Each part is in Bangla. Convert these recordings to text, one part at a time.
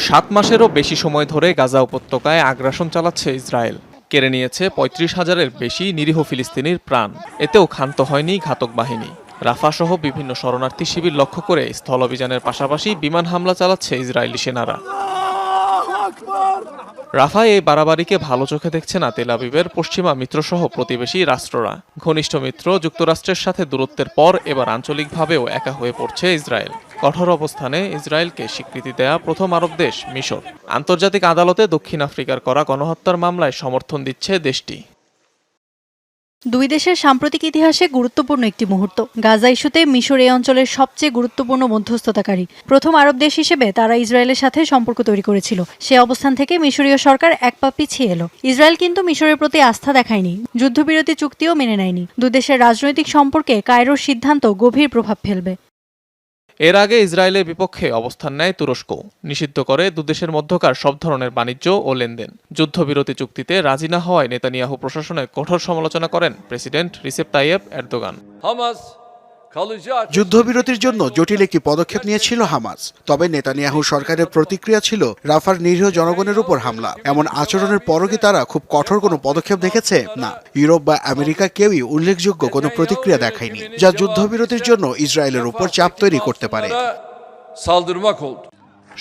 7 মাসেরও বেশি সময় ধরে গাজা উপত্যকায় আগ্রাসন চালাচ্ছে ইসরায়েল। কেড়ে নিয়েছে ৩৫,০০০-এর বেশি নিরীহ ফিলিস্তিনির প্রাণ। এতেও ক্ষান্ত হয়নি ঘাতক বাহিনী। রাফা সহ বিভিন্ন শরণার্থী শিবির লক্ষ্য করে স্থল অভিযানের পাশাপাশি বিমান হামলা চালাচ্ছে ইসরায়েলি সেনারা। রাফায় এই বাড়াবাড়িকে ভালো চোখে দেখছে না তেল আবিবের পশ্চিমা মিত্রসহ প্রতিবেশী রাষ্ট্ররা। ঘনিষ্ঠ মিত্র যুক্তরাষ্ট্রের সাথে দূরত্বের পর এবার আঞ্চলিকভাবেও একা হয়ে পড়ছে ইসরায়েল। কঠোর অবস্থানে ইসরায়েলকে স্বীকৃতি দেয়া প্রথম আরব দেশ মিশর। আন্তর্জাতিক আদালতে দক্ষিণ আফ্রিকার করা গণহত্যার মামলায় সমর্থন দিচ্ছে দেশটি। দুই দেশের সাম্প্রতিক ইতিহাসে গুরুত্বপূর্ণ একটি মুহূর্ত। গাজা ইস্যুতে মিশর এই অঞ্চলের সবচেয়ে গুরুত্বপূর্ণ মধ্যস্থতাকারী। প্রথম আরব দেশ হিসেবে তারা ইসরায়েলের সাথে সম্পর্ক তৈরি করেছিল। সে অবস্থান থেকে মিশরীয় সরকার এক পা পিছিয়ে এলো। ইসরায়েল কিন্তু মিশরের প্রতি আস্থা দেখায়নি, যুদ্ধবিরতি চুক্তিও মেনে নেয়নি। দুই দেশের রাজনৈতিক সম্পর্কে কায়রোর সিদ্ধান্ত গভীর প্রভাব ফেলবে। এর আগে ইসরায়েলের বিপক্ষে অবস্থান নেয় তুরস্ক, নিষিদ্ধ করে দুদেশের মধ্যকার সব ধরনের বাণিজ্য ও লেনদেন। যুদ্ধবিরতি চুক্তিতে রাজি না হওয়ায় নেতানিয়াহু প্রশাসনের কঠোর সমালোচনা করেন প্রেসিডেন্ট রিসেপ তাইয়েপ এরদোগান। যুদ্ধবিরতির জন্য জটিল একটি পদক্ষেপ নিয়েছিল হামাস। তবে নেতানিয়াহু সরকারের প্রতিক্রিয়া ছিল রাফার নিরীহ জনগণের উপর হামলা। এমন আচরণের পরও কি তারা খুব কঠোর কোনো পদক্ষেপ দেখেছে? না, ইউরোপ বা আমেরিকা কেউই উল্লেখযোগ্য কোনো প্রতিক্রিয়া দেখায়নি, যা যুদ্ধবিরতির জন্য ইসরায়েলের উপর চাপ তৈরি করতে পারে।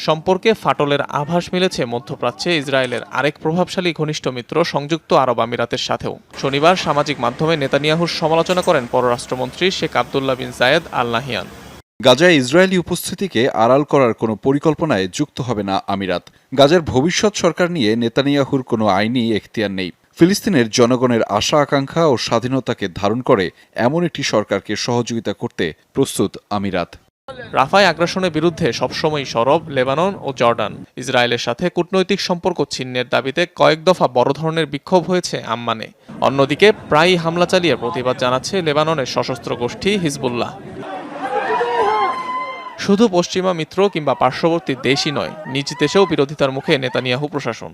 সম্পর্কে ফাটলের আভাস মিলেছে মধ্যপ্রাচ্যে ইসরায়েলের আরেক প্রভাবশালী ঘনিষ্ঠ মিত্র সংযুক্ত আরব আমিরাতের সাথেও। শনিবার সামাজিক মাধ্যমে নেতানিয়াহুর সমালোচনা করেন পররাষ্ট্রমন্ত্রী শেখ আবদুল্লাহ বিন জায়েদ আল নাহিয়ান। গাজায় ইসরায়েলি উপস্থিতিকে আড়াল করার কোনো পরিকল্পনায় যুক্ত হবে না আমিরাত। গাজার ভবিষ্যৎ সরকার নিয়ে নেতানিয়াহুর কোনো আইনি এখতিয়ার নেই। ফিলিস্তিনের জনগণের আশা আকাঙ্ক্ষা ও স্বাধীনতাকে ধারণ করে এমন একটি সরকারকে সহযোগিতা করতে প্রস্তুত আমিরাত। রাফায় আগ্রাসনের বিরুদ্ধে সবসময় সরব লেবানন ও জর্ডান। ইসরায়েলের সাথে কূটনৈতিক সম্পর্ক ছিন্নের দাবিতে কয়েক দফা বড় ধরনের বিক্ষোভ হয়েছে আম্মানে। অন্যদিকে প্রায়ই হামলা চালিয়ে প্রতিবাদ জানাচ্ছে লেবাননের সশস্ত্র গোষ্ঠী হিজবুল্লাহ। শুধু পশ্চিমা মিত্র কিংবা পার্শ্ববর্তী দেশই নয়, নিজ দেশেও বিরোধিতার মুখে নেতানিয়াহু প্রশাসন।